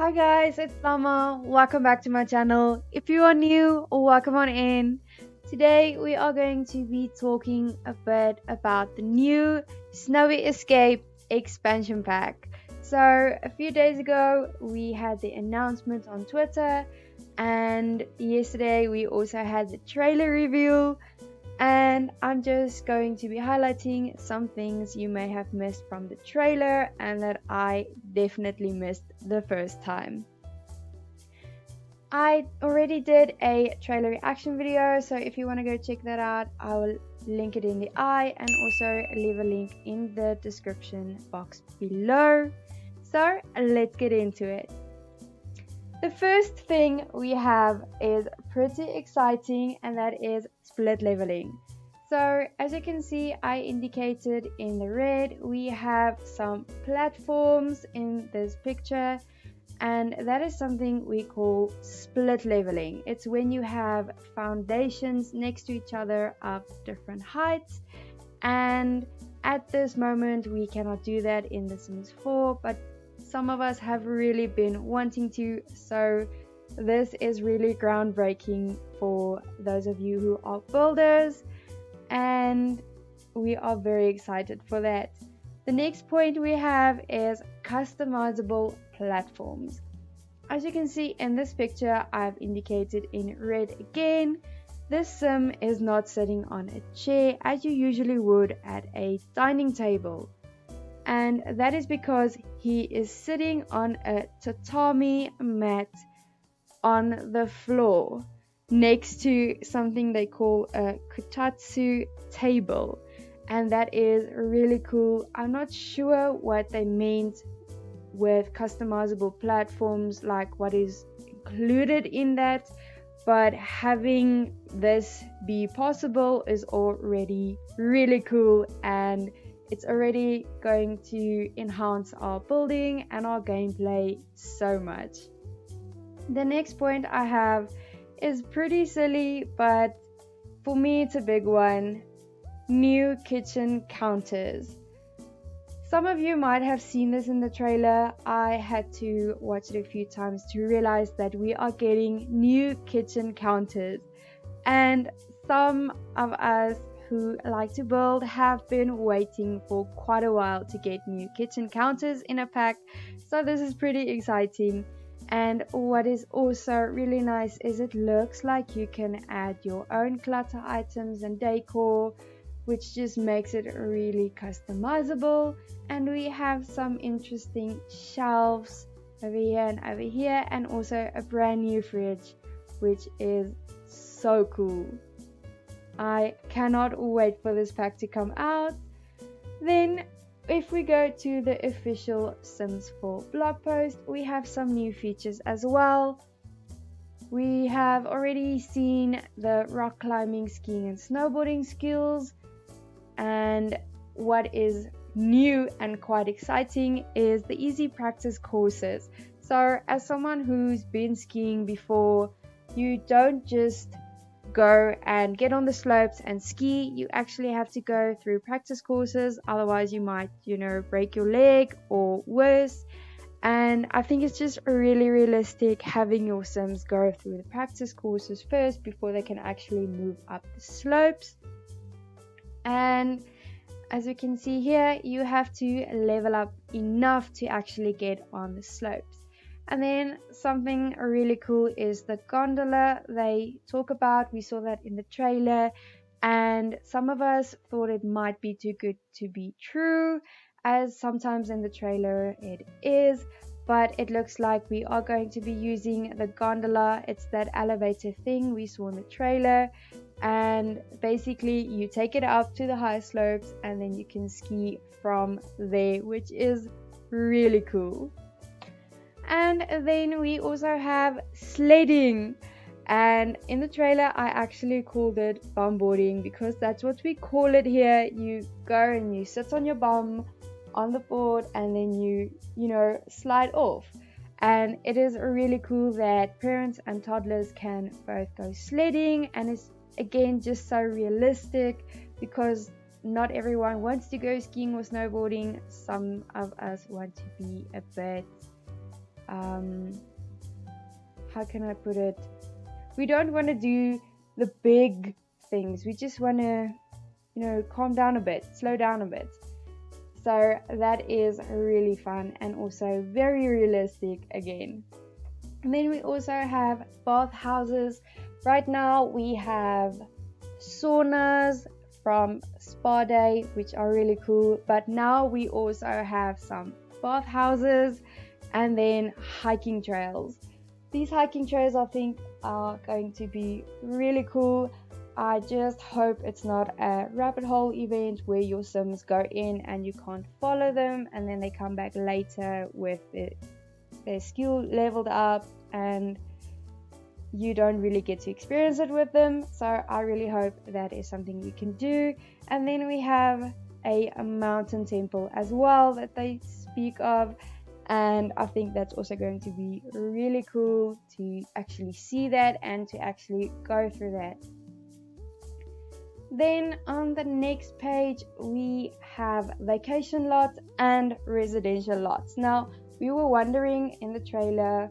Hi guys, it's Llama. Welcome back to my channel. If you are new, welcome on in. Today we are going to be talking a bit about the new Snowy Escape expansion pack. So a few days ago we had the announcement on Twitter, and yesterday we also had the trailer reveal, and I'm just going to be highlighting some things you may have missed from the trailer and that I definitely missed the first time. I already did a trailer reaction video, so if you want to go check that out, I will link it in the eye and also leave a link in the description box below. So let's get into it. The first thing we have is pretty exciting, and that is split leveling. So as you can see, I indicated in the red, we have some platforms in this picture, and that is something we call split leveling. It's when you have foundations next to each other of different heights, and at this moment we cannot do that in The Sims 4, but some of us have really been wanting to, so this is really groundbreaking for those of you who are builders, and we are very excited for that. The next point we have is customizable platforms. As you can see in this picture, I've indicated in red again, this sim is not sitting on a chair as you usually would at a dining table. And that is because he is sitting on a tatami mat on the floor next to something they call a kutatsu table, and that is really cool. I'm not sure what they meant with customizable platforms, like what is included in that, but having this be possible is already really cool, and it's already going to enhance our building and our gameplay so much. The next point I have is pretty silly, but for me it's a big one. New kitchen counters. Some of you might have seen this in the trailer. I had to watch it a few times to realize that we are getting new kitchen counters, and some of us who like to build have been waiting for quite a while to get new kitchen counters in a pack, so this is pretty exciting. And what is also really nice is it looks like you can add your own clutter items and decor, which just makes it really customizable. And we have some interesting shelves over here and over here, and also a brand new fridge, which is so cool. I cannot wait for this pack to come out. Then if we go to the official Sims 4 blog post, we have some new features as well. We have already seen the rock climbing, skiing and snowboarding skills, and what is new and quite exciting is the easy practice courses. So as someone who's been skiing before, you don't just go and get on the slopes and ski. You actually have to go through practice courses, otherwise you might break your leg or worse. And I think it's just really realistic having your Sims go through the practice courses first before they can actually move up the slopes. And as you can see here, you have to level up enough to actually get on the slopes. And then something really cool is the gondola they talk about. We saw that in the trailer, and some of us thought it might be too good to be true, as sometimes in the trailer it is, but it looks like we are going to be using the gondola. It's that elevator thing we saw in the trailer, and basically you take it up to the high slopes and then you can ski from there, which is really cool. And then we also have sledding, and in the trailer I actually called it bumboarding because that's what we call it here. You go and you sit on your bum on the board and then you slide off, and it is really cool that parents and toddlers can both go sledding, and it's again just so realistic because not everyone wants to go skiing or snowboarding. Some of us want to be a bit how can I put it? We don't want to do the big things. We just want to, calm down a bit, slow down a bit. So that is really fun and also very realistic again. And then we also have bath houses. Right now we have saunas from Spa Day, which are really cool. But now we also have some bath houses and then hiking trails. These hiking trails I think are going to be really cool. I just hope it's not a rabbit hole event where your Sims go in and you can't follow them and then they come back later with their skill leveled up and you don't really get to experience it with them. So I really hope that is something we can do. And then we have a mountain temple as well that they speak of. And I think that's also going to be really cool to actually see that and to actually go through that. Then on the next page, we have vacation lots and residential lots. Now, we were wondering in the trailer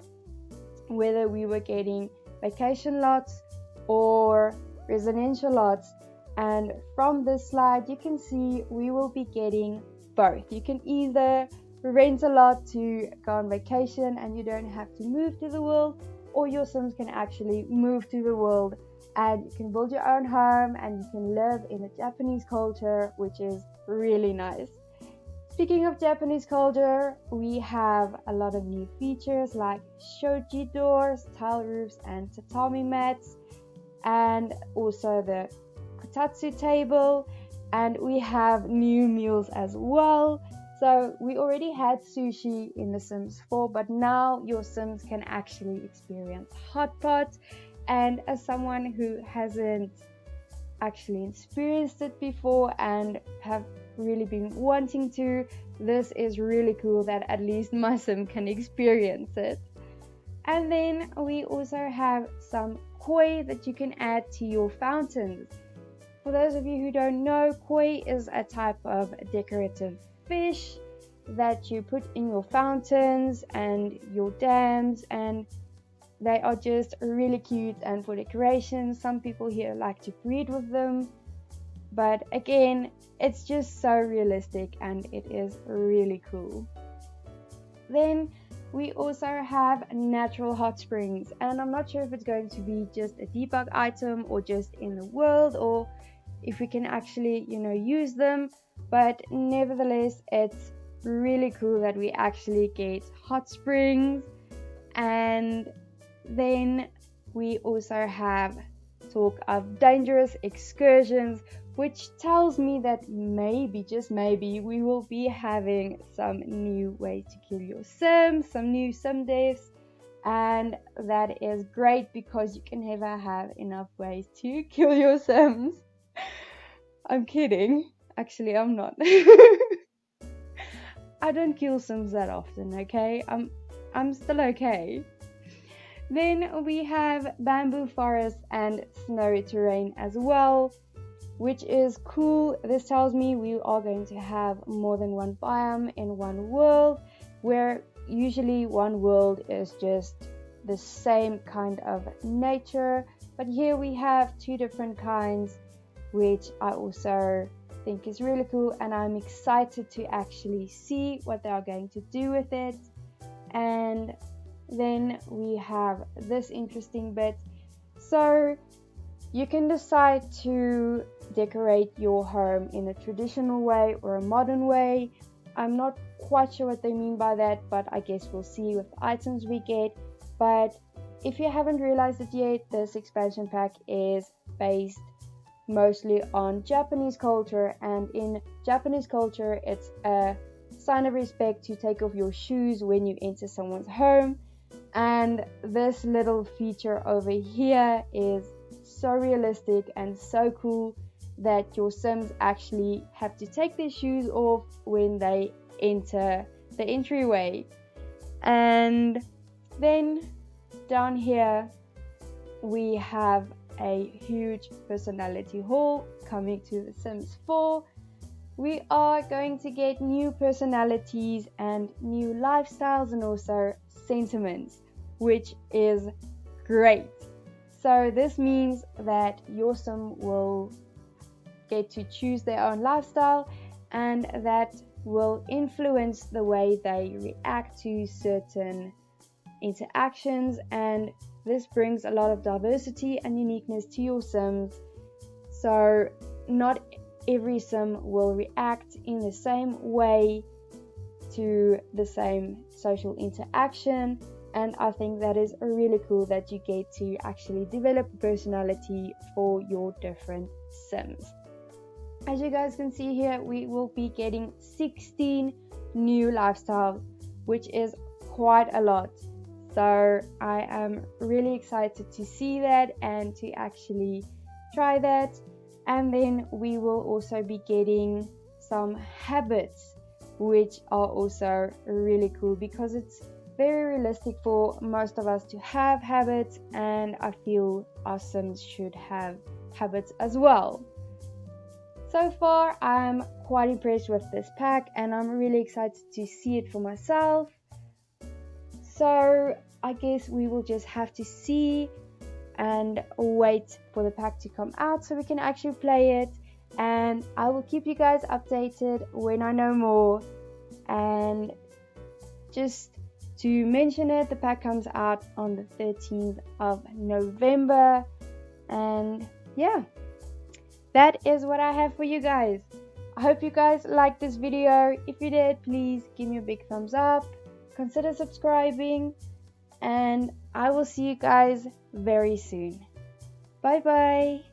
whether we were getting vacation lots or residential lots. And from this slide, you can see we will be getting both. You can either rent a lot to go on vacation and you don't have to move to the world, or your Sims can actually move to the world and you can build your own home and you can live in the Japanese culture, which is really nice. Speaking of Japanese culture, we have a lot of new features like shoji doors, tile roofs and tatami mats, and also the kotatsu table, and we have new meals as well. So we already had sushi in The Sims 4, but now your Sims can actually experience hot pot. And as someone who hasn't actually experienced it before and have really been wanting to, this is really cool that at least my Sim can experience it. And then we also have some koi that you can add to your fountains. For those of you who don't know, koi is a type of decorative fish that you put in your fountains and your dams, and they are just really cute and for decoration. Some people here like to breed with them, but again, it's just so realistic and it is really cool. Then we also have natural hot springs, and I'm not sure if it's going to be just a debug item or just in the world, or if we can actually use them, but nevertheless it's really cool that we actually get hot springs. And then we also have talk of dangerous excursions, which tells me that maybe, just maybe, we will be having some new ways to kill your Sims, some new Sim deaths, and that is great because you can never have enough ways to kill your Sims. I'm kidding. Actually, I'm not. I don't kill Sims that often, okay? I'm still okay. Then we have bamboo forests and snowy terrain as well, which is cool. This tells me we are going to have more than one biome in one world, where usually one world is just the same kind of nature. But here we have two different kinds, which I also think is really cool, and I'm excited to actually see what they are going to do with it. And then we have this interesting bit. So you can decide to decorate your home in a traditional way or a modern way. I'm not quite sure what they mean by that, but I guess we'll see with the items we get. But if you haven't realized it yet, this expansion pack is based mostly on Japanese culture, and in Japanese culture it's a sign of respect to take off your shoes when you enter someone's home. And this little feature over here is so realistic and so cool that your Sims actually have to take their shoes off when they enter the entryway. And then down here we have a huge personality hall coming to The Sims 4, we are going to get new personalities and new lifestyles and also sentiments, which is great. So this means that your sim will get to choose their own lifestyle, and that will influence the way they react to certain interactions, and this brings a lot of diversity and uniqueness to your sims. So not every sim will react in the same way to the same social interaction, and I think that is really cool that you get to actually develop a personality for your different sims. As you guys can see here, we will be getting 16 new lifestyles, which is quite a lot. So I am really excited to see that and to actually try that. And then we will also be getting some habits, which are also really cool because it's very realistic for most of us to have habits, and I feel our sims should have habits as well. So far, I'm quite impressed with this pack and I'm really excited to see it for myself. So I guess we will just have to see and wait for the pack to come out so we can actually play it, and I will keep you guys updated when I know more. And just to mention it, the pack comes out on the 13th of November, and yeah, that is what I have for you guys. I hope you guys liked this video. If you did, please give me a big thumbs up, consider subscribing, and I will see you guys very soon. Bye bye.